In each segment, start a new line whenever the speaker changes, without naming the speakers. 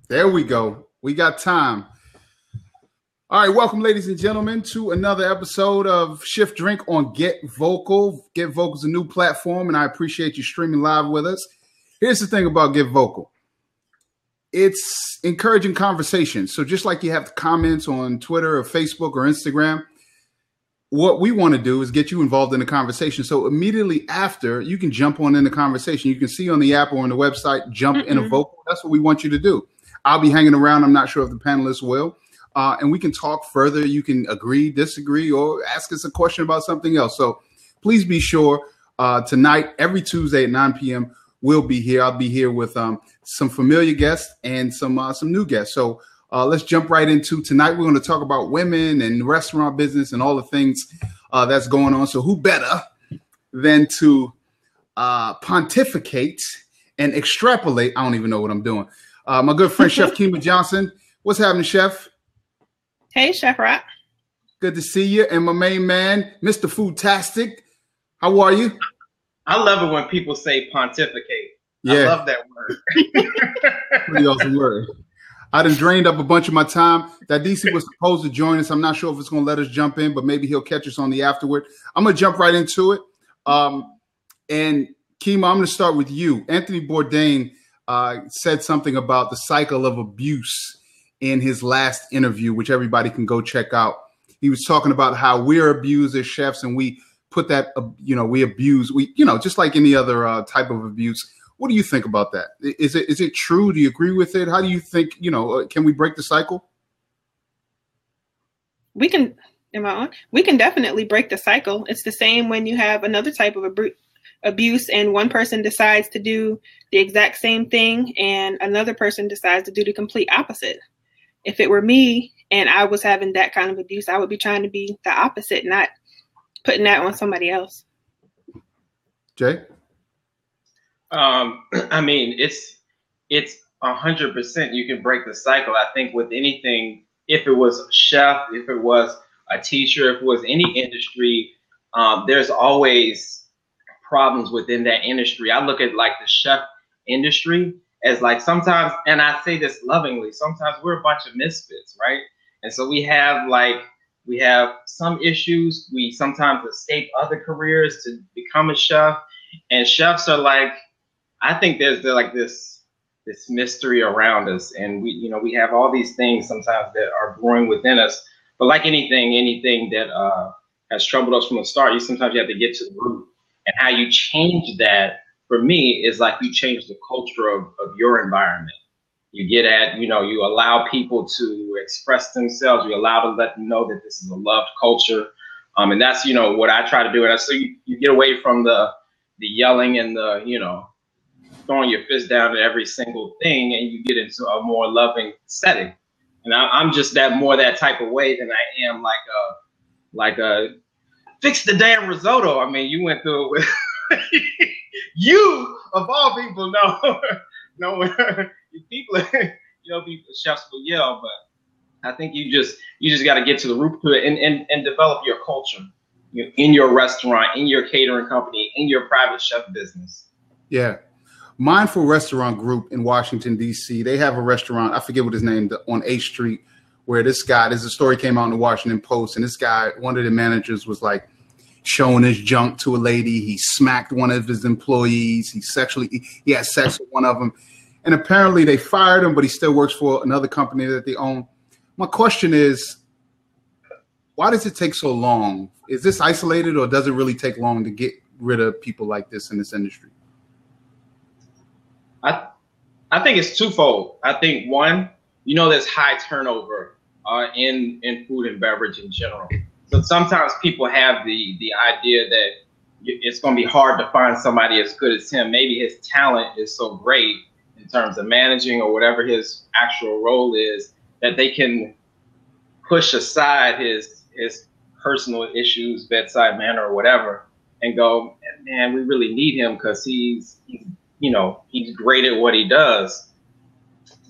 There we go. We got time. All right, welcome, ladies and gentlemen, to another episode of Shift Drink on Get Vocal. Get Vocal is a new platform, and I appreciate you streaming live with us. Here's the thing about Get Vocal. It's encouraging conversation. So just like you have comments on Twitter or Facebook or Instagram, what we want to do is get you involved in the conversation. So immediately after, you can jump on in the conversation. You can see on the app or on the website, jump in a vocal. That's what we want you to do. I'll be hanging around. I'm not sure if the panelists will. And we can talk further. You can agree, disagree, or ask us a question about something else. So please be sure tonight, every Tuesday at 9 p.m., we'll be here. I'll be here with some familiar guests and some new guests. So let's jump right into tonight. We're going to talk about women and restaurant business and all the things that's going on. So who better than to pontificate and extrapolate? I don't even know what I'm doing. My good friend, Chef Kima Johnson. What's happening, Chef?
Hey, Chef Rock.
Good to see you. And my main man, Mr. Foodtastic. How are you?
I love it when people say pontificate. Yeah. I love that word.
Pretty awesome word. I done drained up a bunch of my time. That DC was supposed to join us. I'm not sure if it's going to let us jump in, but maybe he'll catch us on the afterward. I'm going to jump right into it. And Kima, I'm going to start with you. Anthony Bourdain said something about the cycle of abuse in his last interview, which everybody can go check out. He was talking about how we're abused as chefs, and we put that, we abuse, just like any other type of abuse. What do you think about that? Is it true? Do you agree with it? How do you think, can we break the cycle?
We can, am I on? We can definitely break the cycle. It's the same when you have another type of abuse and one person decides to do the exact same thing and another person decides to do the complete opposite. If it were me and I was having that kind of abuse, I would be trying to be the opposite, not putting that on somebody else.
Jay?
I mean, it's 100% you can break the cycle. I think with anything, if it was a chef, if it was a teacher, if it was any industry, there's always problems within that industry. I look at like the chef industry as like sometimes, and I say this lovingly, sometimes we're a bunch of misfits, right? And so we have some issues. We sometimes escape other careers to become a chef, and chefs are like, I think there's like this mystery around us, and we have all these things sometimes that are growing within us. But like anything that has troubled us from the start, sometimes you have to get to the root. And how you change that, for me, is like you change the culture of your environment. You get at, you allow people to express themselves. You allow to let them know that this is a loved culture. And that's, what I try to do. And so you get away from the yelling and the, throwing your fist down at every single thing, and you get into a more loving setting. And I'm just that type of way than I am like a fix the damn risotto. I mean, you went through it with you of all people know people, chefs will yell, but I think you just got to get to the root to it and develop your culture in your restaurant, in your catering company, in your private chef business.
Yeah. Mindful Restaurant Group in Washington, D.C. They have a restaurant, I forget what his name, on 8th Street, where there's a story came out in the Washington Post, and this guy, one of the managers, was like showing his junk to a lady. He smacked one of his employees. He had sex with one of them. And apparently they fired him, but he still works for another company that they own. My question is, why does it take so long? Is this isolated, or does it really take long to get rid of people like this in this industry?
I think it's twofold. I think one, there's high turnover in food and beverage in general. So sometimes people have the idea that it's going to be hard to find somebody as good as him. Maybe his talent is so great in terms of managing or whatever his actual role is that they can push aside his personal issues, bedside manner or whatever, and go, man, we really need him because he's great at what he does.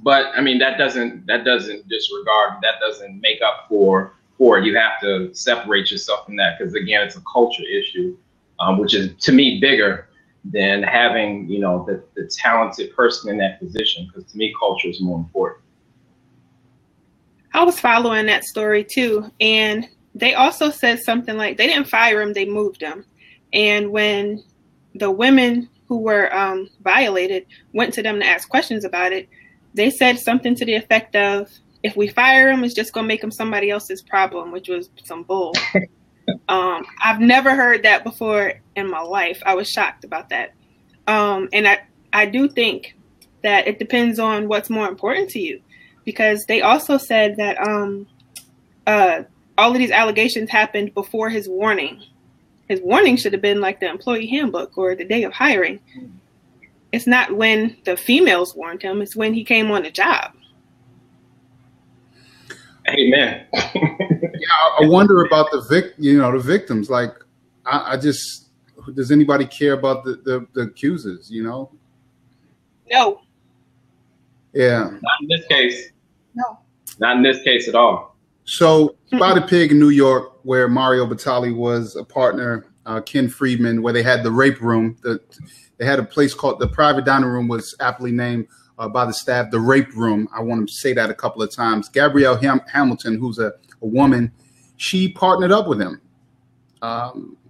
But I mean, that doesn't disregard, that doesn't make up for it. You have to separate yourself from that, because again, it's a culture issue, which is to me bigger than having, the talented person in that position, because to me, culture is more important.
I was following that story too, and they also said something like they didn't fire him, they moved him. And when the women who were violated went to them to ask questions about it, they said something to the effect of, if we fire him, it's just going to make him somebody else's problem, which was some bull. I've never heard that before in my life. I was shocked about that. And I do think that it depends on what's more important to you, because they also said that all of these allegations happened before his warning. His warning should have been like the employee handbook or the day of hiring. It's not when the females warned him, it's when he came on the job.
Amen.
Yeah, I wonder about the victims. Like, I just, does anybody care about the accusers?
No.
Yeah.
Not in this case.
No.
Not in this case at all.
So, Spotted Pig in New York, where Mario Batali was a partner, Ken Friedman, where they had the rape room. They had a place called the private dining room, was aptly named by the staff the rape room. I want to say that a couple of times. Gabrielle Hamilton, who's a woman, she partnered up with him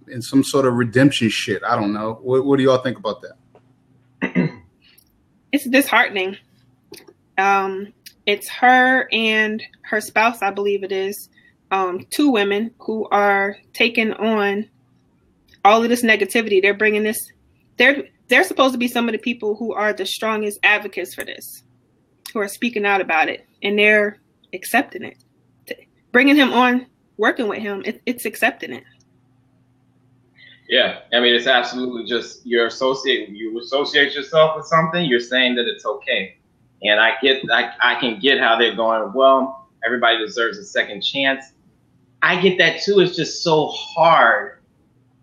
in some sort of redemption shit. I don't know. What do y'all think about that?
It's disheartening. It's her and her spouse, I believe it is, two women who are taking on all of this negativity. They're bringing this. They're supposed to be some of the people who are the strongest advocates for this, who are speaking out about it, and they're accepting it. Bringing him on, working with him, it's accepting it.
Yeah, I mean, it's absolutely just you associate yourself with something. You're saying that it's okay, and I can get how they're going. Well, everybody deserves a second chance. I get that too. It's just so hard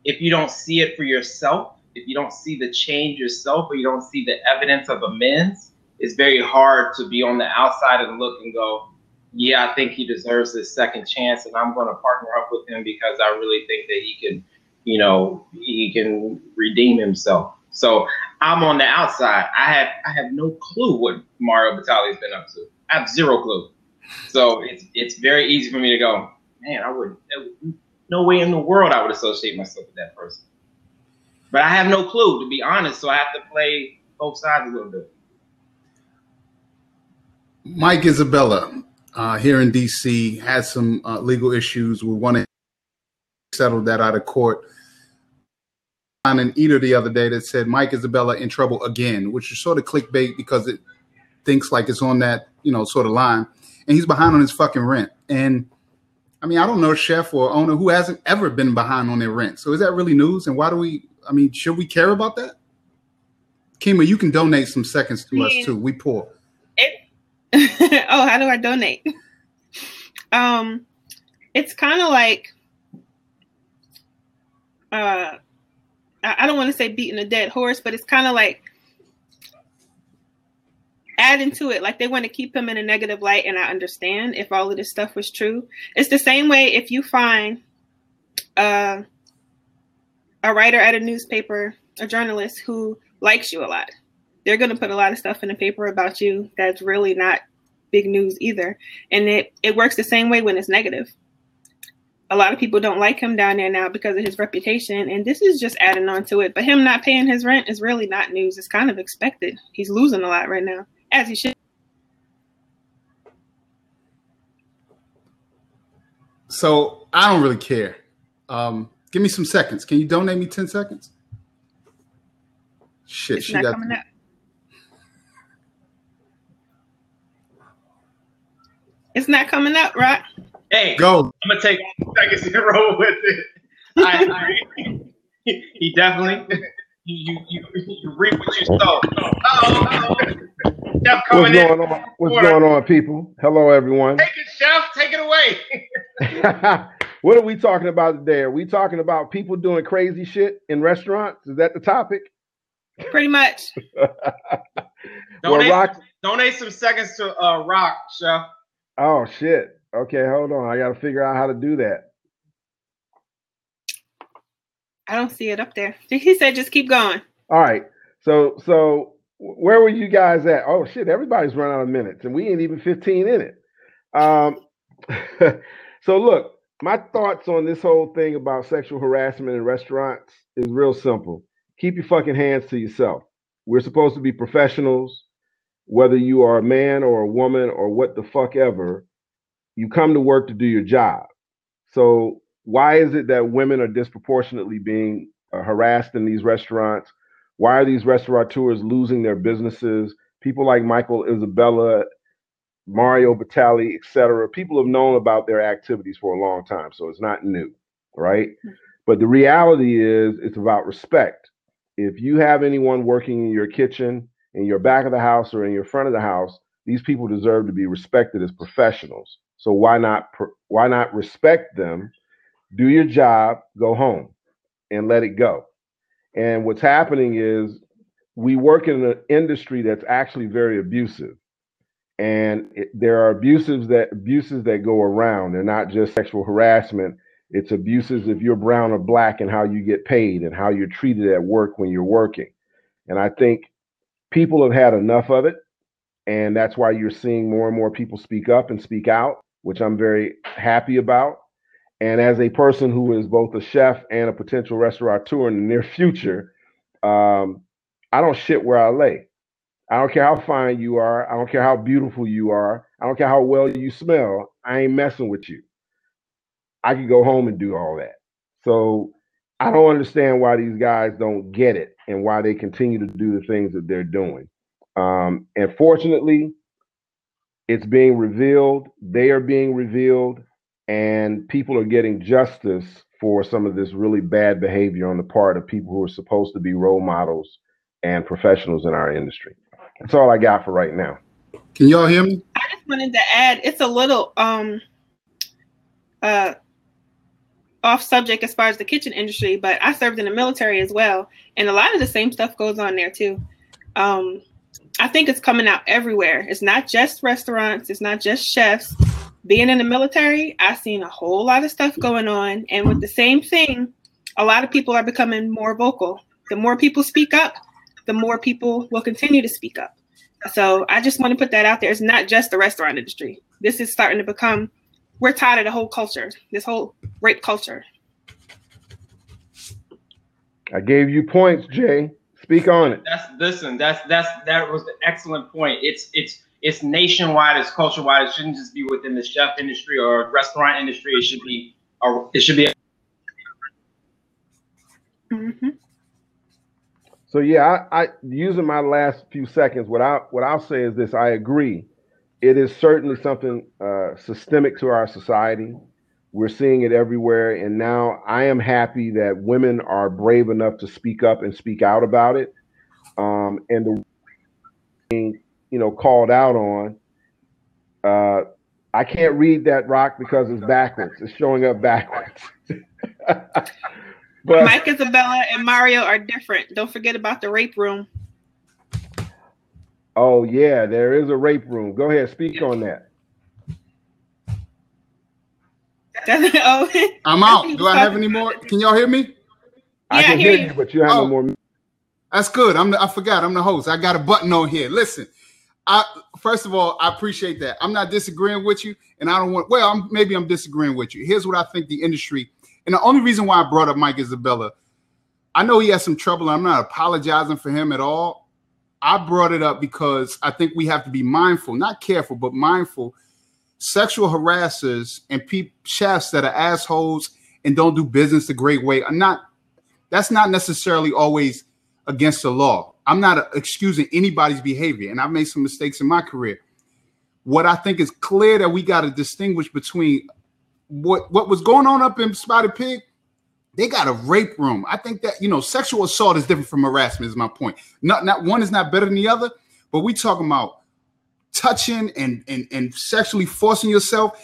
if you don't see it for yourself. If you don't see the change yourself, or you don't see the evidence of amends, it's very hard to be on the outside and look and go, yeah, I think he deserves this second chance, and I'm going to partner up with him because I really think that he can redeem himself. So I'm on the outside. I have no clue what Mario Batali's been up to. I have zero clue. So it's very easy for me to go, man, no way in the world I would associate myself with that person. But I have no clue, to be honest, so I have to play both sides a little bit.
Mike Isabella here in D.C. had some legal issues. We want to settle that out of court. On an Eater the other day that said Mike Isabella in trouble again, which is sort of clickbait because it thinks like it's on that, sort of line. And he's behind on his fucking rent. And I mean, I don't know a chef or owner who hasn't ever been behind on their rent. So is that really news? And should we care about that? Kima, you can donate some seconds to us too. We poor.
Oh, how do I donate? It's kind of like, I don't want to say beating a dead horse, but it's kind of like adding to it. Like they want to keep him in a negative light. And I understand if all of this stuff was true. It's the same way if you find a writer at a newspaper, a journalist who likes you a lot. They're going to put a lot of stuff in the paper about you that's really not big news either. And it works the same way when it's negative. A lot of people don't like him down there now because of his reputation, and this is just adding on to it. But him not paying his rent is really not news. It's kind of expected. He's losing a lot right now, as he should.
So I don't really care. Give me some seconds. Can you donate me 10 seconds? Shit,
it's not coming up. It's not coming up, right?
Hey,
go.
I'm gonna take seconds to roll with it. He definitely. You reap what you sow.
What's going on, people? Hello, everyone.
Take it, Chef. Take it away.
What are we talking about today? Are we talking about people doing crazy shit in restaurants? Is that the topic?
Pretty much.
Donate some seconds to Rock, Chef.
Oh shit. Okay, hold on. I got to figure out how to do that.
I don't see it up there. He said just keep going.
All right. So where were you guys at? Oh shit, everybody's run out of minutes and we ain't even 15 in it. So look, my thoughts on this whole thing about sexual harassment in restaurants is real simple. Keep your fucking hands to yourself. We're supposed to be professionals, whether you are a man or a woman or what the fuck ever. You come to work to do your job. So why is it that women are disproportionately being harassed in these restaurants? Why are these restaurateurs losing their businesses? People like Michael Isabella, Mario Batali, etc. People have known about their activities for a long time, so it's not new, right? But the reality is it's about respect. If you have anyone working in your kitchen, in your back of the house, or in your front of the house, these people deserve to be respected as professionals. So why not respect them? Do your job, go home, and let it go. And what's happening is we work in an industry that's actually very abusive, and there are abuses that go around. They're not just sexual harassment. It's abuses if you're brown or black and how you get paid and how you're treated at work when you're working. And I think people have had enough of it, and that's why you're seeing more and more people speak up and speak out, which I'm very happy about. And as a person who is both a chef and a potential restaurateur in the near future, I don't shit where I lay. I don't care how fine you are. I don't care how beautiful you are. I don't care how well you smell. I ain't messing with you. I can go home and do all that. So I don't understand why these guys don't get it and why they continue to do the things that they're doing. And fortunately, it's being revealed. They are being revealed, and people are getting justice for some of this really bad behavior on the part of people who are supposed to be role models and professionals in our industry. That's all I got for right now.
Can y'all hear me?
I just wanted to add, it's a little off subject as far as the kitchen industry, but I served in the military as well, and a lot of the same stuff goes on there too. I think it's coming out everywhere. It's not just restaurants. It's not just chefs. Being in the military, I've seen a whole lot of stuff going on, and with the same thing, a lot of people are becoming more vocal. The more people speak up, the more people will continue to speak up. So I just want to put that out there. It's not just the restaurant industry. This is starting to become, we're tired of the whole culture, this whole rape culture.
I gave you points, Jay. Speak on it.
That was an excellent point. It's nationwide, it's culture wide. It shouldn't just be within the chef industry or restaurant industry. It should be.
Mm-hmm.
So yeah, I using my last few seconds, what I'll say is this: I agree. It is certainly something systemic to our society. We're seeing it everywhere, and now I am happy that women are brave enough to speak up and speak out about it. And the being, called out on. I can't read that, Rock, because it's backwards. It's showing up backwards.
But Mike Isabella and Mario are different. Don't forget about the rape room.
Oh yeah, there is a rape room. Go ahead, speak on that.
I'm out. Do I have any more? Can y'all hear me?
I can hear you, but you have no more.
That's good. I forgot. I'm the host. I got a button on here. Listen, first of all, I appreciate that. I'm not disagreeing with you, and I don't want. Well, maybe I'm disagreeing with you. Here's what I think the industry, and the only reason why I brought up Mike Isabella, I know he has some trouble. I'm not apologizing for him at all. I brought it up because I think we have to be mindful, not careful, but mindful. Sexual harassers and chefs that are assholes and don't do business the great way that's not necessarily always against the law. I'm not excusing anybody's behavior, and I've made some mistakes in my career. What I think is clear that we got to distinguish between what was going on up in Spotted Pig. They got a rape room. I think that, sexual assault is different from harassment is my point. Not one is not better than the other, but we talking about touching and sexually forcing yourself,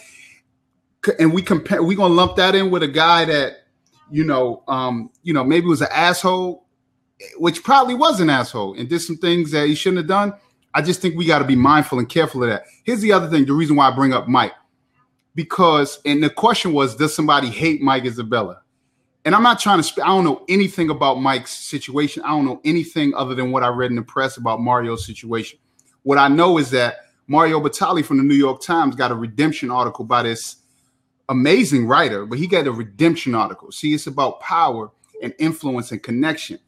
and we gonna lump that in with a guy that maybe was an asshole, which probably was an asshole and did some things that he shouldn't have done. I just think we got to be mindful and careful of that. Here's the other thing, the reason why I bring up Mike, and the question was, does somebody hate Mike Isabella? And I'm not trying to I don't know anything about Mike's situation. I don't know anything other than what I read in the press about Mario's situation. What I know is that Mario Batali from the New York Times got a redemption article by this amazing writer, but he got a redemption article. See, it's about power and influence and connection.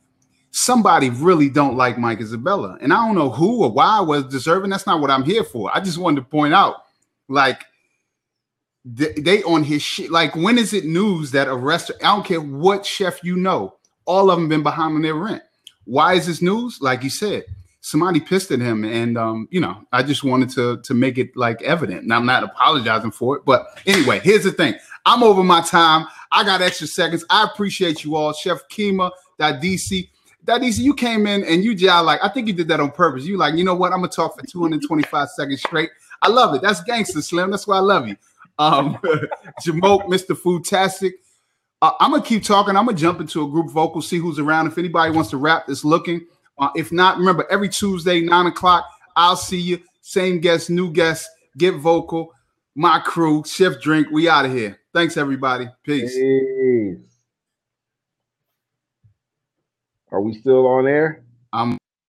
Somebody really don't like Mike Isabella, and I don't know who or why was deserving. That's not what I'm here for. I just wanted to point out, like, they on his shit. Like, when is it news that a restaurant, I don't care what chef you know, all of them been behind on their rent. Why is this news? Like you said, somebody pissed at him, and I just wanted to make it like evident. And I'm not apologizing for it, but anyway, here's the thing. I'm over my time. I got extra seconds. I appreciate you all. Chef Kima.dc. DC, you came in and you just like, I think you did that on purpose. You like, you know what? I'm gonna talk for 225 seconds straight. I love it. That's gangster, Slim. That's why I love you. Jamoke, Mr. Foodtastic. I'm gonna keep talking. I'm gonna jump into a group vocal, see who's around. If anybody wants to rap, that's looking. If not, remember every Tuesday, 9:00, I'll see you. Same guest, new guest. Get vocal. My crew, Chef Drink. We out of here. Thanks, everybody. Peace.
Are we still on air?
I'm